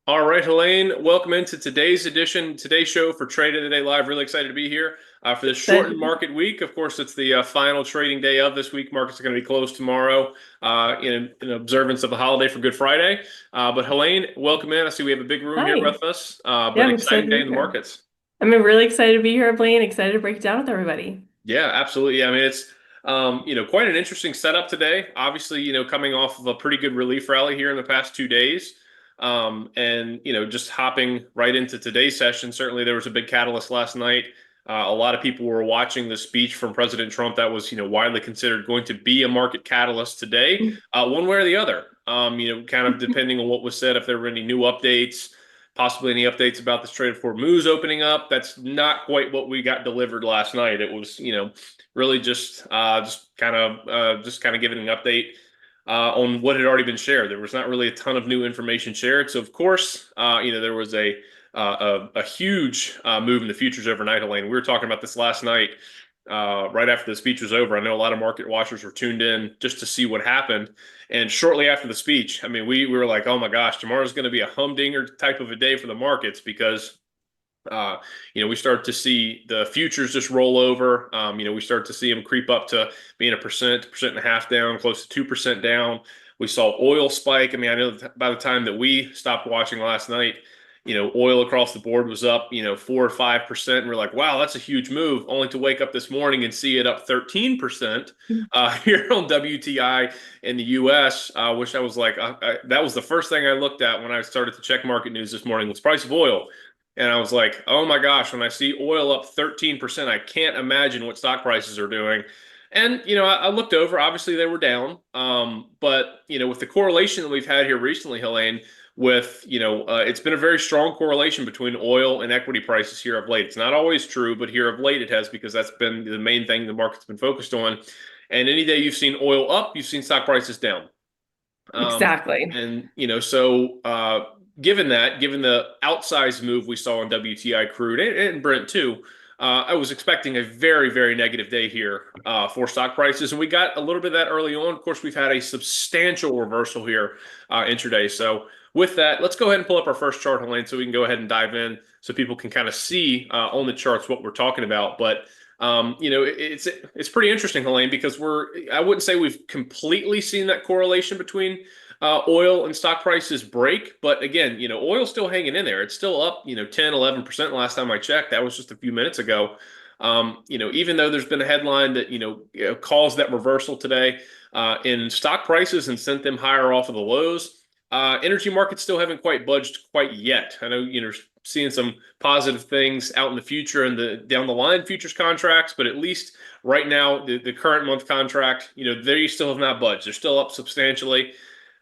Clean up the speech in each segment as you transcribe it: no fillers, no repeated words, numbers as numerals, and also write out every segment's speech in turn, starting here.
All right, Helene, welcome into today's show for Trade of the Day Live. Really excited to be here for this shortened Excited. market week. Of course, it's the final trading day of this week. Markets are going to be closed tomorrow in observance of the holiday for Good Friday. But Helene, welcome in. I see we have a big room here Hi. with us, Yeah, but I'm excited exciting to day be in the here. markets. I'm really excited to be here, Blaine. Excited to break it down with everybody. Yeah, absolutely. Yeah, I mean, it's quite an interesting setup today. Obviously, coming off of a pretty good relief rally here in the past 2 days. And just hopping right into today's session, certainly there was a big catalyst last night. A lot of people were watching the speech from President Trump that was, widely considered going to be a market catalyst today, one way or the other. Kind of depending on what was said, if there were any new updates, possibly any updates about the Strait of Hormuz opening up. That's not quite what we got delivered last night. It was, really just kind of giving an update on what had already been shared. There was not really a ton of new information shared. So of course, there was a huge move in the futures overnight, Elaine. We were talking about this last night, right after the speech was over. I know a lot of market watchers were tuned in just to see what happened. And shortly after the speech, I mean, we were like, oh my gosh, tomorrow's going to be a humdinger type of a day for the markets because uh, we start to see the futures just roll over. We start to see them creep up to being a percent and a half down, close to 2% down. We saw oil spike. I mean, I know that by the time that we stopped watching last night, oil across the board was up, 4 or 5%. And we're like, wow, that's a huge move, only to wake up this morning and see it up 13% here on WTI in the US, which I was like, that was the first thing I looked at when I started to check market news this morning was price of oil. And I was like, oh my gosh, when I see oil up 13%, I can't imagine what stock prices are doing. And, I looked over, obviously they were down. But, with the correlation that we've had here recently, Helene, with, it's been a very strong correlation between oil and equity prices here of late. It's not always true, but here of late it has because that's been the main thing the market's been focused on. And any day you've seen oil up, you've seen stock prices down. Exactly. And given that, given the outsized move we saw in WTI crude and Brent too, I was expecting a very, very negative day here for stock prices, and we got a little bit of that early on. Of course, we've had a substantial reversal here intraday. So with that, let's go ahead and pull up our first chart, Helene, so we can go ahead and dive in, so people can kind of see on the charts what we're talking about. But it's pretty interesting, Helene, because I wouldn't say we've completely seen that correlation between oil and stock prices break. But again, oil's still hanging in there. It's still up, 10, 11% last time I checked. That was just a few minutes ago. Even though there's been a headline that, caused that reversal today in stock prices and sent them higher off of the lows, energy markets still haven't quite budged quite yet. I know, seeing some positive things out in the future and the down the line futures contracts, but at least right now, the current month contract, they still have not budged. They're still up substantially.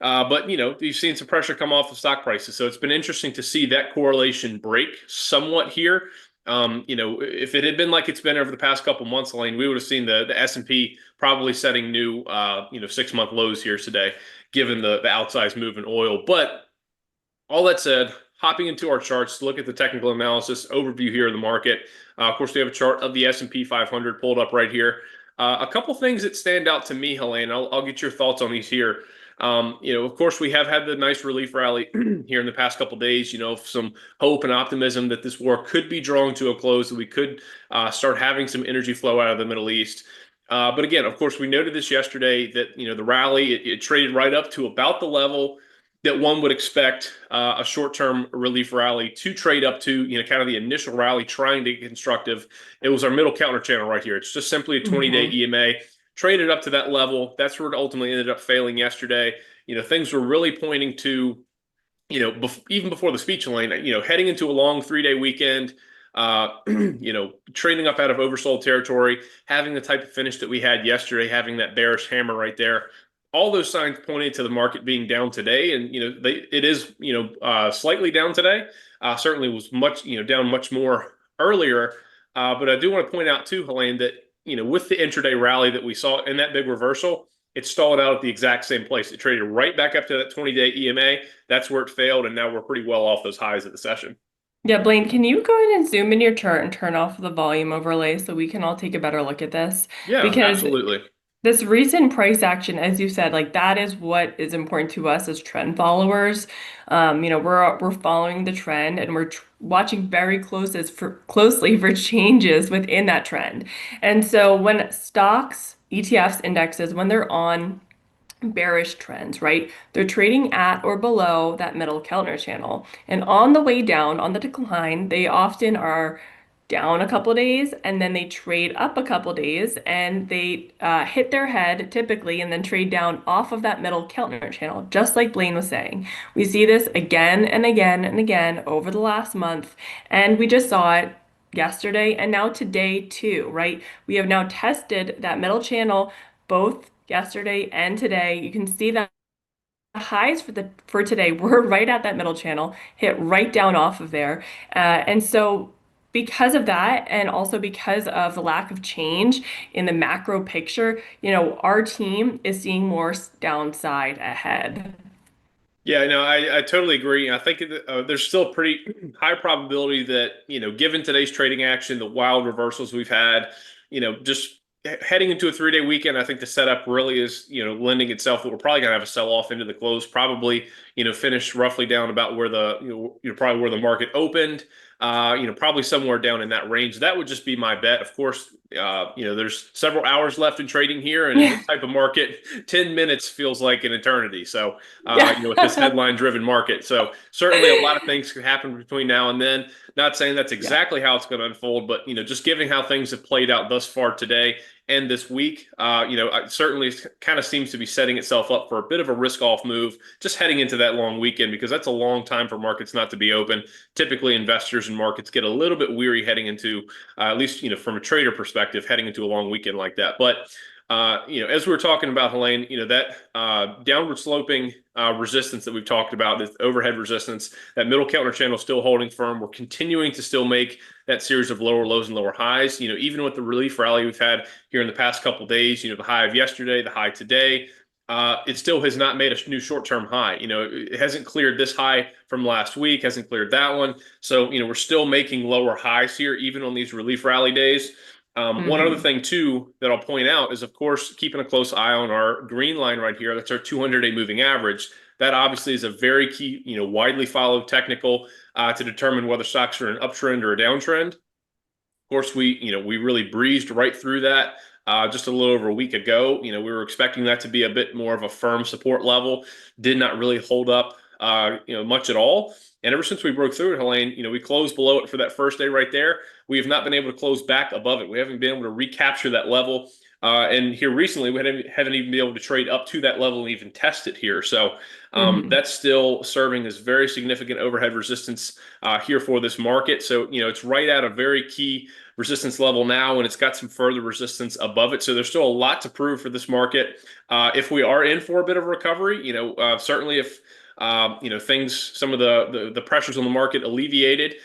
But you've seen some pressure come off of stock prices, so it's been interesting to see that correlation break somewhat here. If it had been like it's been over the past couple months, Elaine, we would have seen the S&P probably setting new 6 month lows here today, given the outsized move in oil. But all that said, hopping into our charts to look at the technical analysis overview here of the market. Of course, we have a chart of the S&P 500 pulled up right here. A couple things that stand out to me, Helene. I'll get your thoughts on these here. Of course, we have had the nice relief rally here in the past couple days. Some hope and optimism that this war could be drawing to a close, that we could start having some energy flow out of the Middle East. But again, of course, we noted this yesterday that the rally it traded right up to about the level that one would expect a short-term relief rally to trade up to, kind of the initial rally trying to get constructive. It was our middle counter channel right here. It's just simply a 20-day hmm EMA. Traded up to that level. That's where it ultimately ended up failing yesterday. Things were really pointing to, even before the speech lane, heading into a long 3-day weekend, trading up out of oversold territory, having the type of finish that we had yesterday, having that bearish hammer right there. All those signs pointed to the market being down today, and it is slightly down today. Certainly was much down much more earlier, but I do want to point out too, Helene, that with the intraday rally that we saw in that big reversal, it stalled out at the exact same place. It traded right back up to that 20-day EMA. That's where it failed, and now we're pretty well off those highs of the session. Yeah, Blaine, can you go ahead and zoom in your chart and turn off the volume overlay so we can all take a better look at this? Yeah, Because absolutely. This recent price action, as you said, like that is what is important to us as trend followers. We're following the trend and we're tr watching very closely for changes within that trend. And so when stocks, ETFs, indexes, when they're on bearish trends, right? They're trading at or below that middle Keltner channel. And on the way down, on the decline, they often are down a couple days and then they trade up a couple days and they hit their head typically and then trade down off of that middle Keltner channel, just like Blaine was saying. We see this again and again and again over the last month, and we just saw it yesterday and now today too, right? We have now tested that middle channel both yesterday and today. You can see that the highs for today were right at that middle channel, hit right down off of there. And so because of that, and also because of the lack of change in the macro picture, our team is seeing more downside ahead. Yeah, no, I totally agree. I think there's still a pretty high probability that, given today's trading action, the wild reversals we've had, just heading into a 3-day weekend, I think the setup really is, lending itself that we're probably going to have a sell off into the close, probably, finish roughly down about where probably where the market opened, probably somewhere down in that range. That would just be my bet. Of course, there's several hours left in trading here, and in this type of market, 10 minutes feels like an eternity. So, Yeah. with this headline driven market. So certainly a lot of things could happen between now and then. Not saying that's Yeah. exactly how it's going to unfold, but just giving how things have played out thus far today and this week, certainly kind of seems to be setting itself up for a bit of a risk off move just heading into that long weekend, because that's a long time for markets not to be open. Typically, investors and markets get a little bit weary heading into, at least from a trader perspective, heading into a long weekend like that. But as we were talking about, Helene, that downward sloping resistance that we've talked about, this overhead resistance, that middle Keltner channel still holding firm. We're continuing to still make that series of lower lows and lower highs. Even with the relief rally we've had here in the past couple of days, the high of yesterday, the high today, it still has not made a new short-term high. It hasn't cleared this high from last week, hasn't cleared that one. So, we're still making lower highs here, even on these relief rally days. One other Hmm. thing too that I'll point out is, of course, keeping a close eye on our green line right here. That's our 200-day moving average. That obviously is a very key, widely followed technical to determine whether stocks are in an uptrend or a downtrend. Of course, we really breezed right through that just a little over a week ago. We were expecting that to be a bit more of a firm support level. Did not really hold up, much at all. And ever since we broke through it, Helene, we closed below it for that first day right there. We have not been able to close back above it. We haven't been able to recapture that level. And here recently, we haven't even been able to trade up to that level and even test it here. So Hmm. that's still serving as very significant overhead resistance here for this market. So, it's right at a very key resistance level now, and it's got some further resistance above it. So there's still a lot to prove for this market. If we are in for a bit of recovery, certainly if things, some of the pressures on the market alleviated,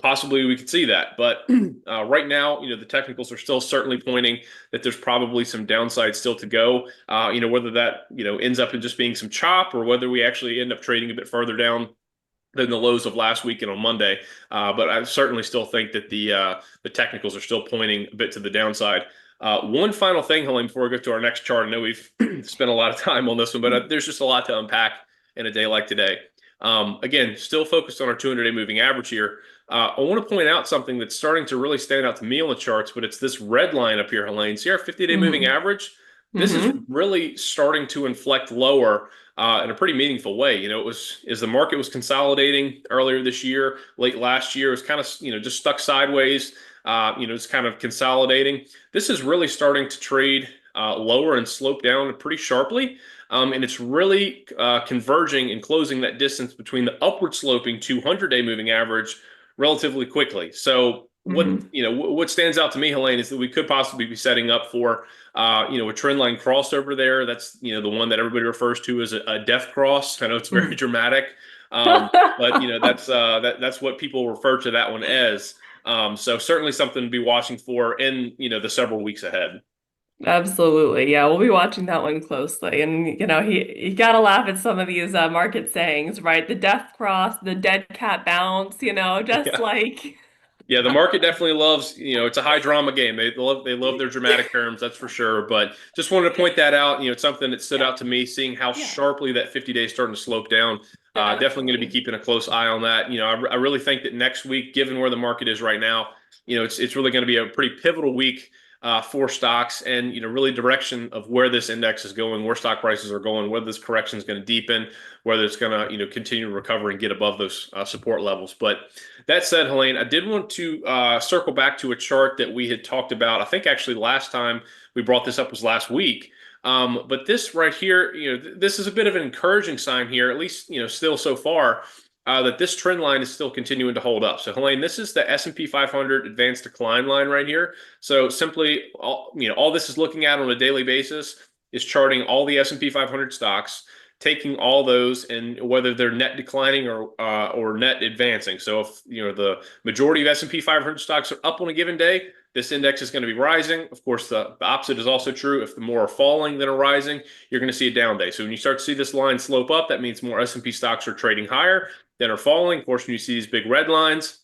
possibly we could see that. But right now, the technicals are still certainly pointing that there's probably some downside still to go. Whether that ends up in just being some chop, or whether we actually end up trading a bit further down than the lows of last week and on Monday. But I certainly still think that the technicals are still pointing a bit to the downside. One final thing, Helene, before we go to our next chart. I know we've spent a lot of time on this one, but there's just a lot to unpack in a day like today. Again, still focused on our 200-day moving average here. I want to point out something that's starting to really stand out to me on the charts, but it's this red line up here, Helene. See our 50-day moving Hmm. average? This is Hmm. really starting to inflect lower in a pretty meaningful way. It was as the market was consolidating earlier this year, late last year, it was kind of just stuck sideways. It's kind of consolidating. This is really starting to trade lower and slope down pretty sharply. And it's really converging and closing that distance between the upward sloping 200-day moving average relatively quickly. So Hmm. what stands out to me, Helene, is that we could possibly be setting up for a trend line crossover there. That's the one that everybody refers to as a death cross. I know it's very Hmm. dramatic, but that's what people refer to that one as. So certainly something to be watching for in the several weeks ahead. Absolutely. Yeah, we'll be watching that one closely. And you gotta laugh at some of these market sayings, right? The death cross, the dead cat bounce, just Yeah. like Yeah, the market definitely loves, it's a high drama game. They love their dramatic terms, that's for sure. But just wanted to point that out. It's something that stood Yeah, out to me, seeing how yeah, sharply that 50-day is starting to slope down. Definitely going to be definitely. keeping a close eye on that. I really think that next week, given where the market is right now, it's really going to be a pretty pivotal week for stocks, and really direction of where this index is going, where stock prices are going, whether this correction is going to deepen, whether it's going to continue to recover and get above those support levels. But that said, Helene, I did want to circle back to a chart that we had talked about. I think actually last time we brought this up was last week. But this right here, this is a bit of an encouraging sign here, at least, still so far, that this trend line is still continuing to hold up. So, Helene, this is the S&P 500 advanced decline line right here. So simply, all this is looking at on a daily basis is charting all the S&P 500 stocks, taking all those and whether they're net declining or net advancing. So if the majority of S&P 500 stocks are up on a given day, this index is going to be rising. Of course, the opposite is also true. If the more are falling than are rising, you're going to see a down day. So when you start to see this line slope up, that means more S&P stocks are trading higher than are falling. Of course, when you see these big red lines,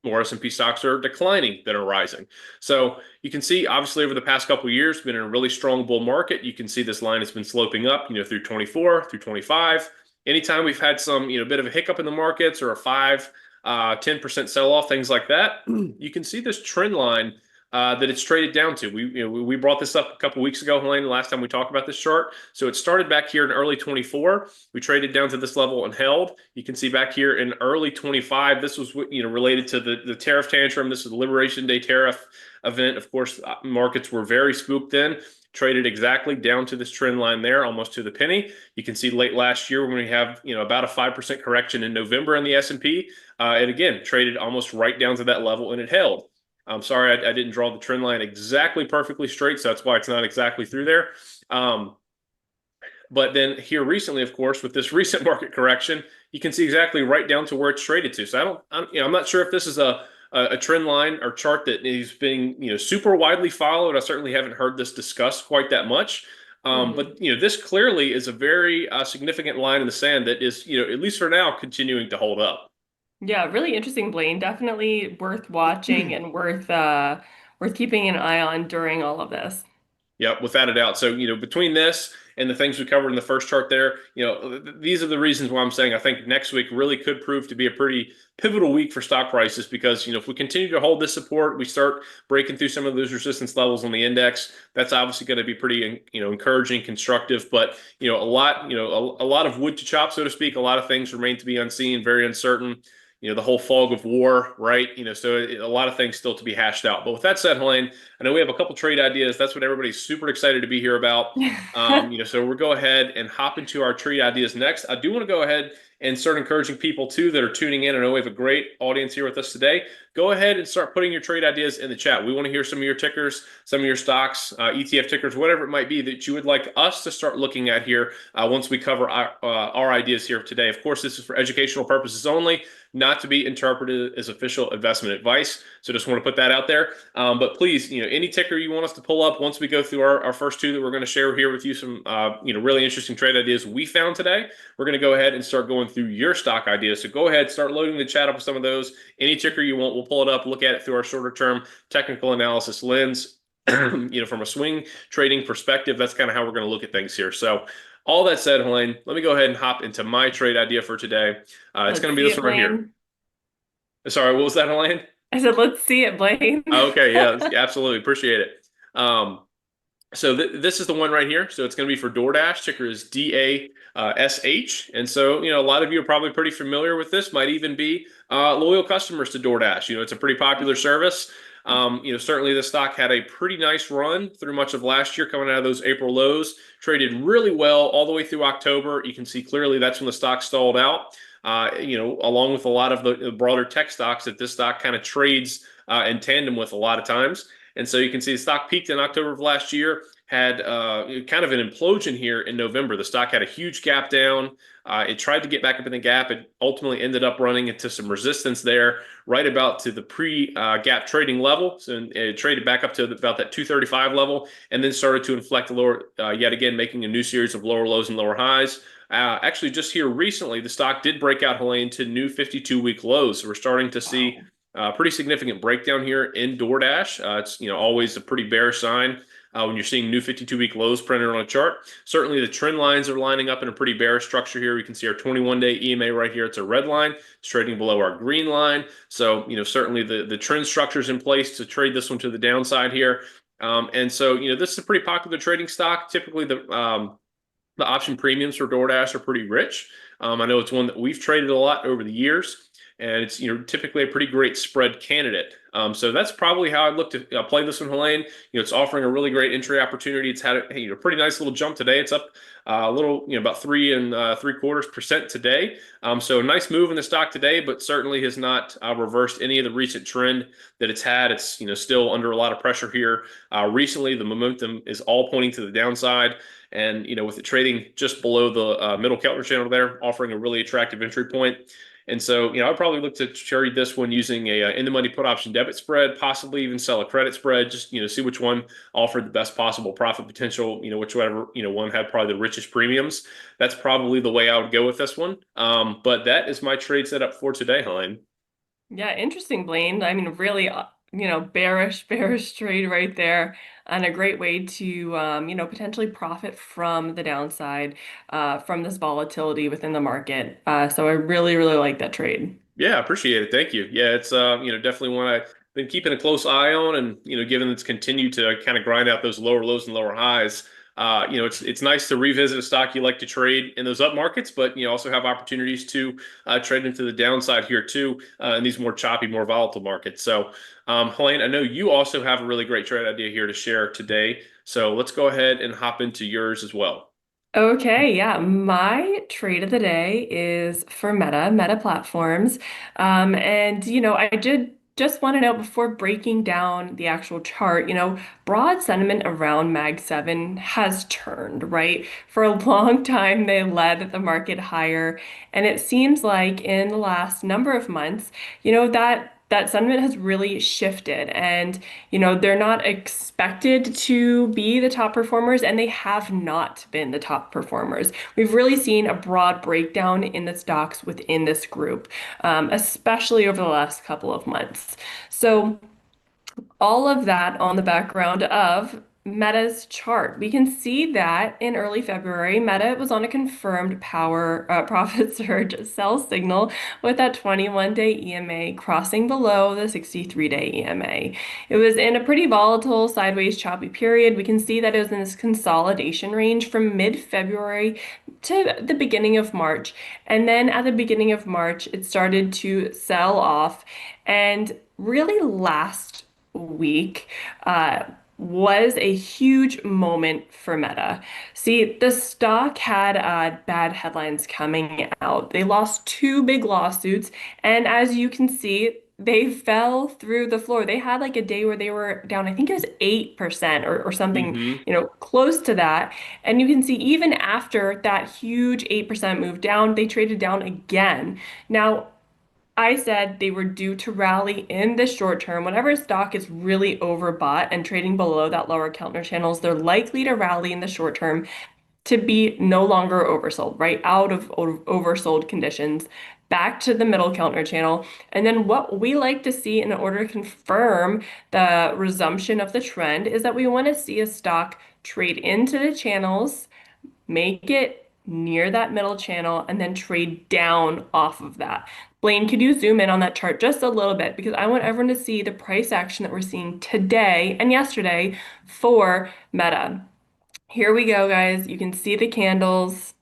more S&P stocks are declining than are rising. So you can see, obviously, over the past couple of years, been in a really strong bull market. You can see this line has been sloping up, through 24, through 25. Anytime we've had some, bit of a hiccup in the markets or a 10% sell-off, things like that, you can see this trend line that it's traded down to. We brought this up a couple weeks ago, Helene, the last time we talked about this chart. So it started back here in early 24. We traded down to this level and held. You can see back here in early 25, this was related to the tariff tantrum. This is the Liberation Day tariff event. Of course, markets were very spooked then. Traded exactly down to this trend line there, almost to the penny. You can see late last year when we have about a 5% correction in November in the S&P, it again traded almost right down to that level and it held. I'm sorry, I didn't draw the trend line exactly perfectly straight, so that's why it's not exactly through there. But then here recently, of course, with this recent market correction, you can see exactly right down to where it's traded to. So I'm not sure if this is a trend line or chart that is being super widely followed. I certainly haven't heard this discussed quite that much. Mhm. But this clearly is a very significant line in the sand that is at least for now continuing to hold up. Yeah, really interesting, Blaine. Definitely worth watching and worth keeping an eye on during all of this. Yep, without a doubt. So, between this and the things we covered in the first chart there, these are the reasons why I'm saying I think next week really could prove to be a pretty pivotal week for stock prices because, if we continue to hold this support, we start breaking through some of those resistance levels on the index, that's obviously going to be pretty, encouraging, constructive, but, a lot of wood to chop, so to speak. A lot of things remain to be unseen, very uncertain. The whole fog of war, right? So a lot of things still to be hashed out. But with that said, Helene, I know we have a couple trade ideas. That's what everybody's super excited to be here about. So we'll go ahead and hop into our trade ideas next. I do want to go ahead and start encouraging people too that are tuning in. I know we have a great audience here with us today. Go ahead and start putting your trade ideas in the chat. We want to hear some of your tickers, some of your stocks, ETF tickers, whatever it might be that you would like us to start looking at here once we cover our ideas here today. Of course, this is for educational purposes only, not to be interpreted as official investment advice. So just want to put that out there. But please, any ticker you want us to pull up once we go through our first two that we're going to share here with you, some really interesting trade ideas we found today. We're going to go ahead and start going through your stock ideas. So go ahead, start loading the chat up with some of those. Any ticker you want, we'll pull it up, look at it through our shorter term technical analysis lens. From a swing trading perspective, that's kind of how we're going to look at things here. So all that said, Helene, let me go ahead and hop into my trade idea for today. It's Let's going to be see this it, one right here. Blaine. Sorry, what was that, Helene? I said, let's see it, Blaine. Okay, yeah, absolutely. Appreciate it. So this is the one right here. So it's going to be for DoorDash. Ticker is DASH. And so, a lot of you are probably pretty familiar with this, might even be loyal customers to DoorDash. It's a pretty popular service. Certainly the stock had a pretty nice run through much of last year coming out of those April lows, traded really well all the way through October. You can see clearly that's when the stock stalled out. Along with a lot of the broader tech stocks that this stock kind of trades in tandem with a lot of times. And so you can see the stock peaked in October of last year, had kind of an implosion here in November. The stock had a huge gap down. It tried to get back up in the gap. It ultimately ended up running into some resistance there, right about to the pre-gap trading level. So it traded back up to about that 235 level, and then started to inflect lower yet again, making a new series of lower lows and lower highs. Actually, just here recently, the stock did break out, Helene, to new 52-week lows. So we're starting to see Wow. Pretty significant breakdown here in DoorDash. It's always a pretty bearish sign when you're seeing new 52-week lows printed on a chart. Certainly, the trend lines are lining up in a pretty bearish structure here. We can see our 21-day EMA right here. It's a red line. It's trading below our green line. So certainly the trend structure is in place to trade this one to the downside here. And so this is a pretty popular trading stock. Typically, the option premiums for DoorDash are pretty rich. I know it's one that we've traded a lot over the years, and it's typically a pretty great spread candidate. So that's probably how I look to play this one, Helene. It's offering a really great entry opportunity. It's had a pretty nice little jump today. It's up a little, about 3.75% today. So a nice move in the stock today, but certainly has not reversed any of the recent trend that it's had. It's still under a lot of pressure here. Recently, the momentum is all pointing to the downside. And with it trading just below the middle Keltner channel there, offering a really attractive entry point. And so, I'd probably look to trade this one using a in the money put option debit spread, possibly even sell a credit spread, just see which one offered the best possible profit potential, whichever one had probably the richest premiums. That's probably the way I would go with this one. But that is my trade setup for today, Helene. Yeah, interesting, Blaine. I mean, really, bearish trade right there, and a great way to, potentially profit from the downside, from this volatility within the market. So I really like that trade. Yeah, I appreciate it. Thank you. Yeah, it's definitely one I've been keeping a close eye on, and given it's continued to kind of grind out those lower lows and lower highs, it's nice to revisit a stock you like to trade in those up markets, but you also have opportunities to trade into the downside here too, in these more choppy, more volatile markets. So, Helene, I know you also have a really great trade idea here to share today. So let's go ahead and hop into yours as well. Okay, yeah. My trade of the day is for Meta Platforms. And I did just want to know before breaking down the actual chart, broad sentiment around Mag 7 has turned, right? For a long time, they led the market higher. And it seems like in the last number of months, that sentiment has really shifted, and they're not expected to be the top performers, and they have not been the top performers. We've really seen a broad breakdown in the stocks within this group, especially over the last couple of months. So all of that on the background of Meta's chart. We can see that in early February, Meta was on a confirmed power profit surge sell signal with that 21-day EMA crossing below the 63-day EMA. It was in a pretty volatile, sideways, choppy period. We can see that it was in this consolidation range from mid-February to the beginning of March. And then at the beginning of March, it started to sell off, and really last week was a huge moment for Meta. See, the stock had bad headlines coming out. They lost two big lawsuits, and as you can see, they fell through the floor. They had like a day where they were down, I think it was 8% or something, Hmm. close to that. And you can see even after that huge 8% move down, they traded down again. Now, I said they were due to rally in the short term. Whenever a stock is really overbought and trading below that lower Keltner channels, they're likely to rally in the short term to be no longer oversold, right? Out of oversold conditions, back to the middle Keltner channel. And then what we like to see in order to confirm the resumption of the trend is that we want to see a stock trade into the channels, make it near that middle channel, and then trade down off of that. Blaine, could you zoom in on that chart just a little bit? Because I want everyone to see the price action that we're seeing today and yesterday for Meta. Here we go, guys. You can see the candles.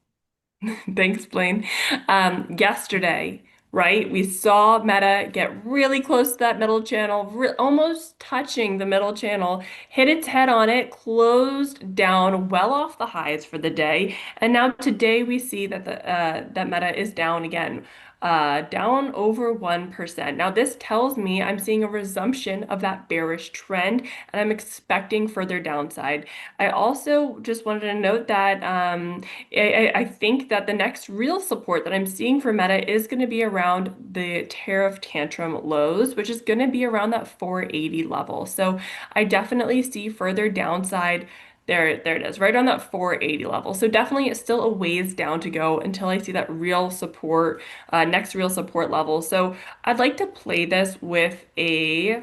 Thanks, Blaine. Yesterday, right, we saw Meta get really close to that middle channel, almost touching the middle channel, hit its head on it, closed down well off the highs for the day, and now today we see that that Meta is down again. Down over 1%. Now, this tells me I'm seeing a resumption of that bearish trend, and I'm expecting further downside. I also just wanted to note that I think that the next real support that I'm seeing for Meta is going to be around the tariff tantrum lows, which is going to be around that 480 level. So I definitely see further downside There it is, right on that 480 level. So definitely it's still a ways down to go until I see that real support, next real support level. So I'd like to play this with a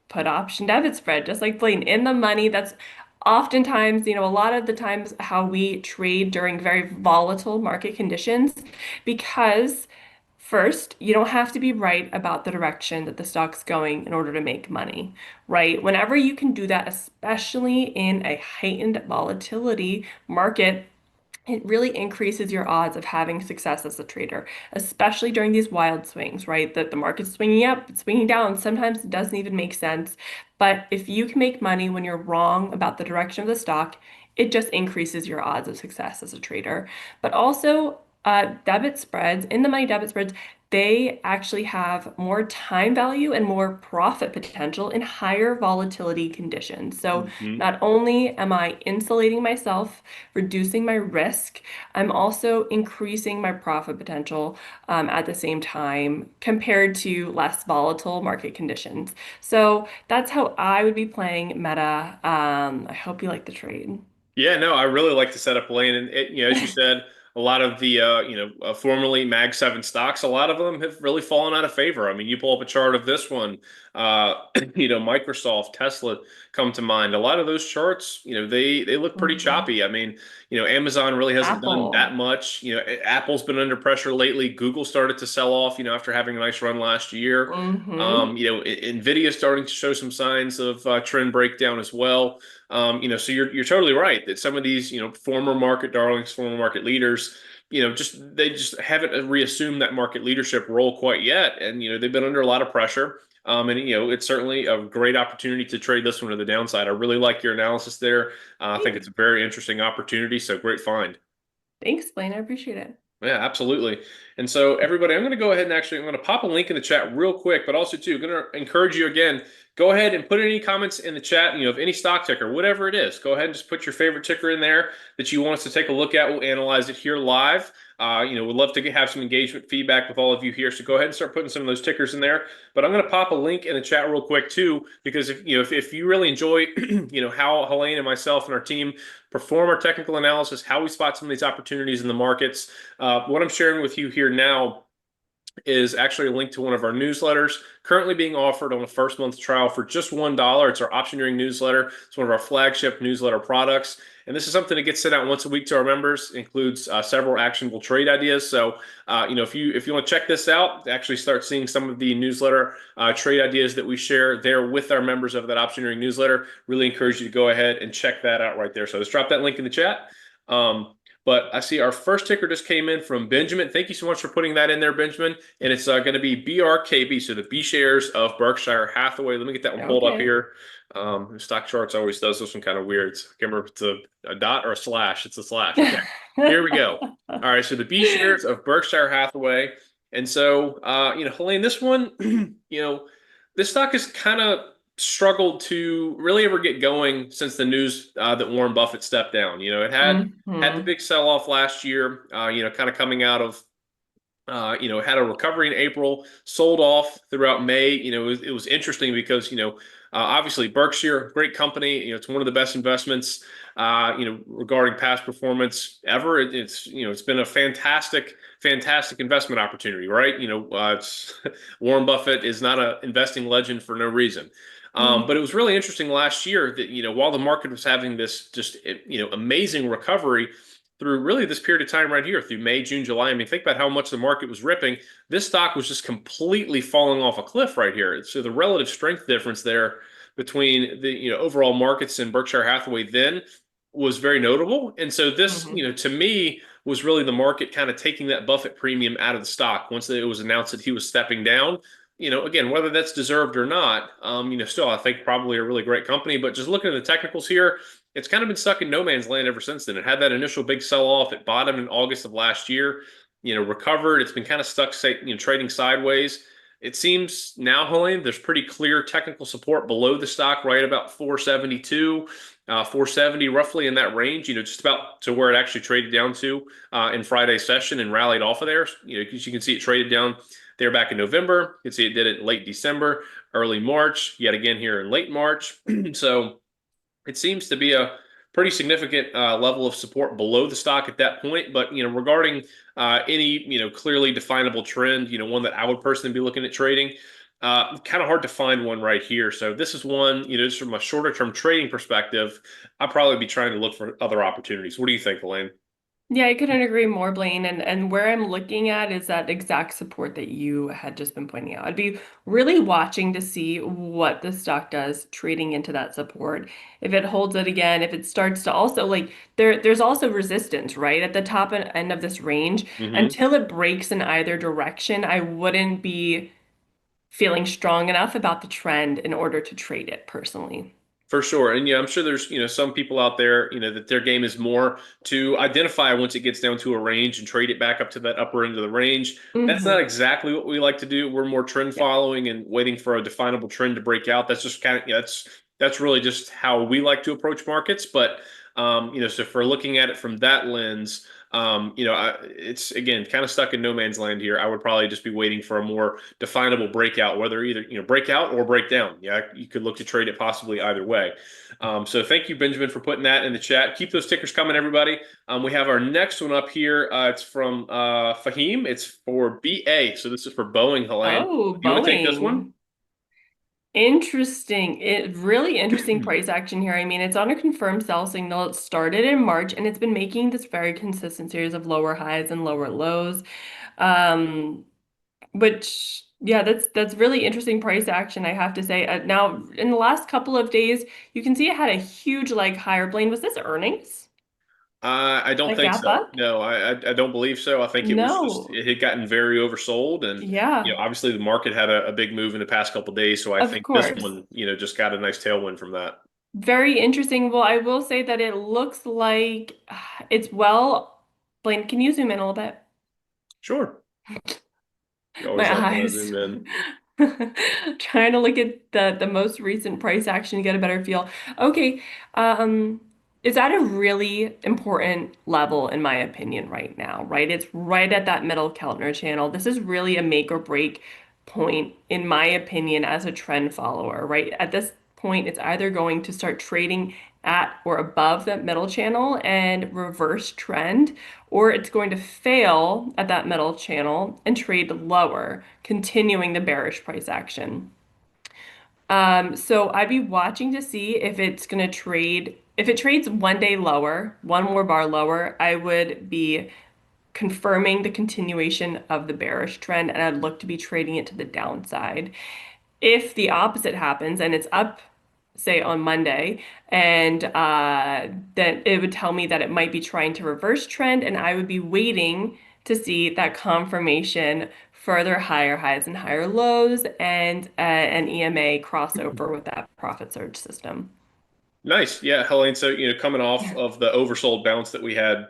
put option debit spread, just like playing in the money. That's oftentimes, a lot of the times how we trade during very volatile market conditions because first, you don't have to be right about the direction that the stock's going in order to make money, right? Whenever you can do that, especially in a heightened volatility market, it really increases your odds of having success as a trader, especially during these wild swings, right? That the market's swinging up, it's swinging down. Sometimes it doesn't even make sense. But if you can make money when you're wrong about the direction of the stock, it just increases your odds of success as a trader. But also, debit spreads, in the money debit spreads, they actually have more time value and more profit potential in higher volatility conditions. So Mhm. not only am I insulating myself, reducing my risk, I'm also increasing my profit potential at the same time compared to less volatile market conditions. So that's how I would be playing Meta. I hope you like the trade. Yeah, no, I really like the setup lane, and as you said, a lot of the formerly Mag 7 stocks, a lot of them have really fallen out of favor. I mean, you pull up a chart of this one, uh, Microsoft, Tesla come to mind. A lot of those charts, they look pretty Mhm. choppy. I mean, Amazon really hasn't done Apple. that much. Apple's been under pressure lately. Google started to sell off, after having a nice run last year. Hmm. Nvidia starting to show some signs of trend breakdown as well. So you're totally right that some of these, former market darlings, former market leaders, they just haven't reassumed that market leadership role quite yet, and they've been under a lot of pressure. And it's certainly a great opportunity to trade this one to the downside. I really like your analysis there. I think it's a very interesting opportunity. So great find. Thanks, Blaine. I appreciate it. Yeah, absolutely. And so, everybody, I'm going to go ahead and I'm going to pop a link in the chat real quick, but also too, going to encourage you again, go ahead and put any comments in the chat, of any stock ticker, whatever it is. Go ahead and just put your favorite ticker in there that you want us to take a look at. We'll analyze it here live. We'd love to have some engagement feedback with all of you here. So go ahead and start putting some of those tickers in there. But I'm going to pop a link in the chat real quick too, because if you really enjoy, how Helene and myself and our team perform our technical analysis, how we spot some of these opportunities in the markets. What I'm sharing with you here now is actually a link to one of our newsletters currently being offered on a first month trial for just $1. It's our optioneering newsletter. It's one of our flagship newsletter products. And this is something that gets sent out once a week to our members. It includes several actionable trade ideas. So, if you want to check this out, actually start seeing some of the newsletter trade ideas that we share there with our members of that optioneering newsletter. Really encourage you to go ahead and check that out right there. So, let's drop that link in the chat. But I see our first ticker just came in from Benjamin. Thank you so much for putting that in there, Benjamin. And it's going to be BRKB, so the B shares of Berkshire Hathaway. Let me get that one pulled up Okay. here. Stock charts always does this one kind of weird. I can't remember if it's a dot or a slash. It's a slash. Okay, here we go. All right, so the B shares of Berkshire Hathaway. And so, Helene, this one, this stock has kind of struggled to really ever get going since the news that Warren Buffett stepped down. Had the Hmm. big sell off last year, kind of coming out of, had a recovery in April, sold off throughout May. It was interesting because, obviously Berkshire, great company. It's one of the best investments, regarding past performance ever. It's been a fantastic investment opportunity, right? Warren Buffett is not an investing legend for no reason. But it was really interesting last year that, while the market was having this just, amazing recovery through really this period of time right here through May, June, July. I mean, think about how much the market was ripping. This stock was just completely falling off a cliff right here. So the relative strength difference there between the, overall markets in Berkshire Hathaway then was very notable. And so this, Hmm. to me, was really the market kind of taking that Buffett premium out of the stock once it was announced that he was stepping down. Again, whether that's deserved or not, still I think probably a really great company. But just looking at the technicals here, it's kind of been stuck in no man's land ever since then. It had that initial big sell off. It bottomed in August of last year, recovered. It's been kind of stuck, say, trading sideways. It seems now, Helene, there's pretty clear technical support below the stock, right about 472, 470, roughly in that range, just about to where it actually traded down to in Friday's session and rallied off of there. Because you can see it traded down there back in November. You can see it did it in late December, early March, yet again here in late March. So it seems to be pretty significant level of support below the stock at that point. But regarding any clearly definable trend, one that I would personally be looking at trading. Kind of hard to find one right here. So this is one, just from a shorter term trading perspective, I'd probably be trying to look for other opportunities. What do you think, Elaine? Yeah, I couldn't agree more, Blaine. And where I'm looking at is that exact support that you had just been pointing out. I'd be really watching to see what the stock does trading into that support. If it holds it again, if it starts to also like there's also resistance, right? At the top end of this range. Hmm. Until it breaks in either direction, I wouldn't be feeling strong enough about the trend in order to trade it personally. For sure. And yeah, I'm sure there's, some people out there, that their game is more to identify once it gets down to a range and trade it back up to that upper end of the range. That's not Hmm. exactly what we like to do. We're more trend Yeah. following and waiting for a definable trend to break out. That's just kind of, that's really just how we like to approach markets. But so for looking at it from that lens, it's again kind of stuck in no man's land here. I would probably just be waiting for a more definable breakout, whether either break out or break down. Yeah, you could look to trade it possibly either way. So thank you, Benjamin, for putting that in the chat. Keep those tickers coming, everybody. We have our next one up here. It's from Fahim. It's for BA. So this is for Boeing, Helene. Oh, You want to take this one? Boeing. Interesting. It really interesting price action here. I mean, it's on a confirmed sell signal. It started in March and it's been making this very consistent series of lower highs and lower lows. Um, which yeah, that's really interesting price action, I have to say. Now, in the last couple of days, you can see it had a huge like higher plane. Was this earnings? I don't That think gap so. up? No, I don't believe so. I think it was just No. it had gotten very oversold, and Yeah, obviously the market had a big move in the past couple of days. So I of think this course. one, just got a nice tailwind from that. Very interesting. Well, I will say that it looks like it's well, Blaine, can you zoom in a little bit? Sure, you always My like when I eyes. zoom in. Trying to look at the most recent price action to get a better feel. Okay, um, it's at a really important level in my opinion right now, right? It's right at that middle Keltner channel. This is really a make or break point in my opinion as a trend follower, right? At this point, it's either going to start trading at or above that middle channel and reverse trend, or it's going to fail at that middle channel and trade lower, continuing the bearish price action. So I'd be watching to see if it's going to trade. If it trades one day lower, one more bar lower, I would be confirming the continuation of the bearish trend and I'd look to be trading it to the downside. If the opposite happens and it's up, say on Monday, and then it would tell me that it might be trying to reverse trend, and I would be waiting to see that confirmation, further higher highs and higher lows, and an EMA crossover with that profit surge system. Nice, yeah, Helene. So coming off Yeah. of the oversold bounce that we had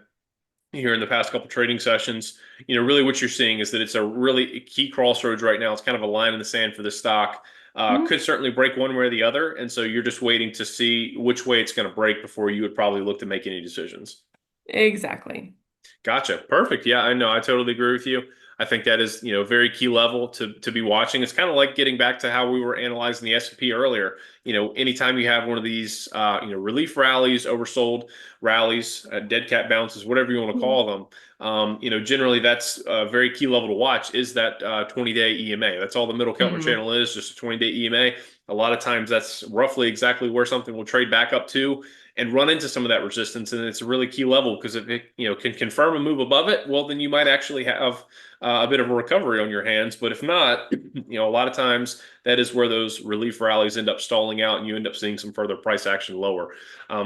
here in the past couple trading sessions, really what you're seeing is that it's a really key crossroads right now. It's kind of a line in the sand for the stock. Mhm. Could certainly break one way or the other, and so you're just waiting to see which way it's going to break before you would probably look to make any decisions. Exactly. Gotcha. Perfect. Yeah, I know. I totally agree with you. I think that is, a very key level to be watching. It's kind of like getting back to how we were analyzing the S&P earlier. Anytime you have one of these, relief rallies, oversold rallies, dead cat bounces, whatever you want to Mhm. call them, generally that's a very key level to watch is that 20-day EMA. That's all the middle Keltner Mhm. channel is, just a 20-day EMA. A lot of times that's roughly exactly where something will trade back up to and run into some of that resistance. And it's a really key level because if it can confirm a move above it, well, then you might actually have a bit of a recovery on your hands. But if not, a lot of times that is where those relief rallies end up stalling out, and you end up seeing some further price action lower.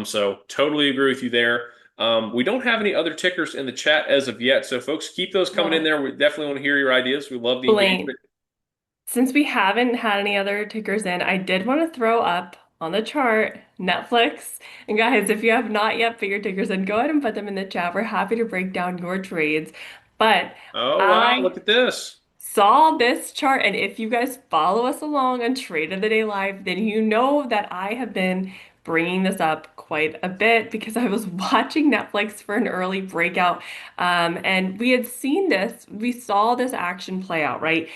So totally agree with you there. We don't have any other tickers in the chat as of yet, so folks, keep those coming in Well, there. We definitely want to hear your ideas. We love the Blaine, engagement. since we haven't had any other tickers in, I did want to throw up on the chart Netflix. And guys, if you have not yet put your tickers in, go ahead and put them in the chat. We're happy to break down your trades. But Oh wow, I look at this. saw this chart, and if you guys follow us along on Trade of the Day Live, then you know that I have been bringing this up quite a bit because I was watching Netflix for an early breakout. And we had seen this, we saw this action play out, right?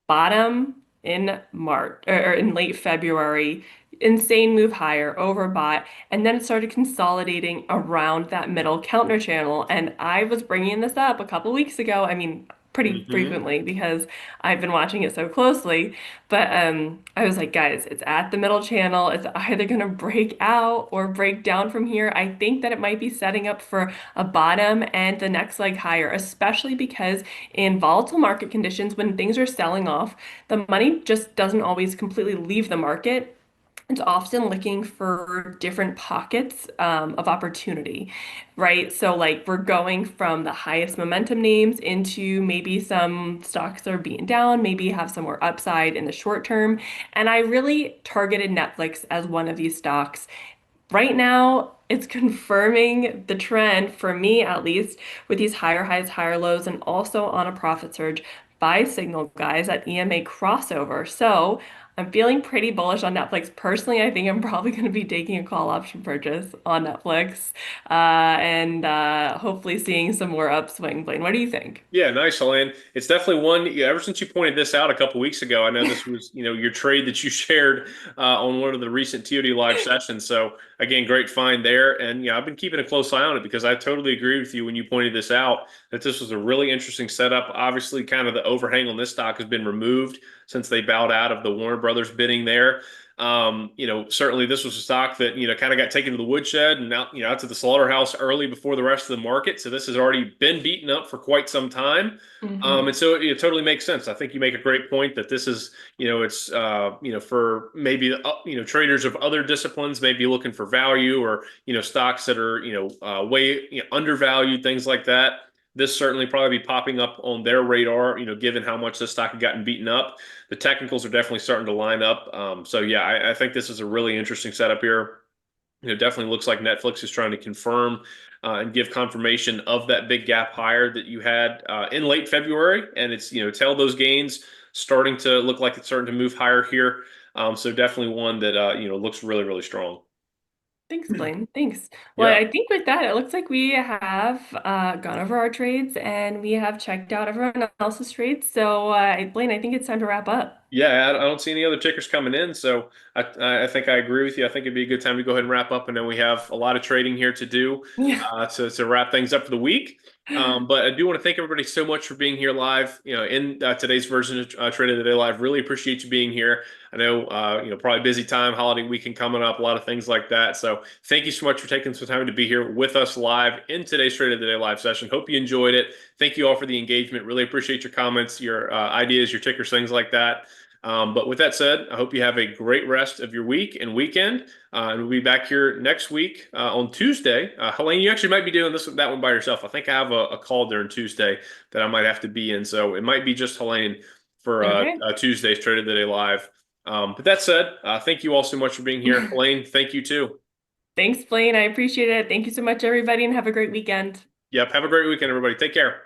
Bottom in March or in late February, insane move higher, overbought, and then it started consolidating around that middle counter channel. And I was bringing this up a couple weeks ago. I mean, pretty Hmm. frequently because I've been watching it so closely. But I was like, guys, it's at the middle channel. It's either going to break out or break down from here. I think that it might be setting up for a bottom and the next leg higher, especially because in volatile market conditions, when things are selling off, the money just doesn't always completely leave the market. It's often looking for different pockets of opportunity, right? So, like, we're going from the highest momentum names into maybe some stocks that are being down, maybe have some more upside in the short term. And I really targeted Netflix as one of these stocks. Right now, it's confirming the trend for me at least with these higher highs, higher lows, and also on a profit surge by signal guys at EMA crossover. So I'm feeling pretty bullish on Netflix. Personally, I think I'm probably going to be taking a call option purchase on Netflix and hopefully seeing some more upswing. Blaine, what do you think? Yeah, nice, Helene. It's definitely one. Yeah, ever since you pointed this out a couple weeks ago, I know this was, your trade that you shared on one of the recent TOD live sessions. So again, great find there. And I've been keeping a close eye on it because I totally agree with you when you pointed this out that this was a really interesting setup. Obviously, kind of the overhang on this stock has been removed since they bowed out of the Warner Brothers bidding there. Certainly this was a stock that, kind of got taken to the woodshed and out, out to the slaughterhouse early before the rest of the market. So this has already been beaten up for quite some time. Hmm. And so it totally makes sense. I think you make a great point that this is, it's, for maybe, traders of other disciplines, maybe looking for value or, stocks that are, way, undervalued, things like that. This certainly probably be popping up on their radar, given how much this stock had gotten beaten up. The technicals are definitely starting to line up. So yeah, I think this is a really interesting setup here. Definitely looks like Netflix is trying to confirm and give confirmation of that big gap higher that you had in late February, and it's tail those gains starting to look like it's starting to move higher here. So definitely one that looks really really strong. Thanks, Blaine. Thanks. Well, Yeah. I think with that, it looks like we have gone over our trades and we have checked out everyone else's trades. So, Blaine, I think it's time to wrap up. Yeah, I don't see any other tickers coming in, so I think I agree with you. I think it'd be a good time to go ahead and wrap up, and then we have a lot of trading here to do Yeah. to wrap things up for the week. But I do want to thank everybody so much for being here live. In today's version of Trade of the Day Live, really appreciate you being here. I know probably busy time, holiday weekend coming up, a lot of things like that. So thank you so much for taking some time to be here with us live in today's Trade of the Day Live session. Hope you enjoyed it. Thank you all for the engagement. Really appreciate your comments, your ideas, your tickers, things like that. But with that said, I hope you have a great rest of your week and weekend. And we'll be back here next week on Tuesday. Helene, you actually might be doing that one by yourself. I think I have a call during Tuesday that I might have to be in. So it might be just Helene for Okay. Tuesday's Trade of the Day Live. But that said, thank you all so much for being here. Helene, thank you too. Thanks, Blaine. I appreciate it. Thank you so much, everybody, and have a great weekend. Yep. Have a great weekend, everybody. Take care.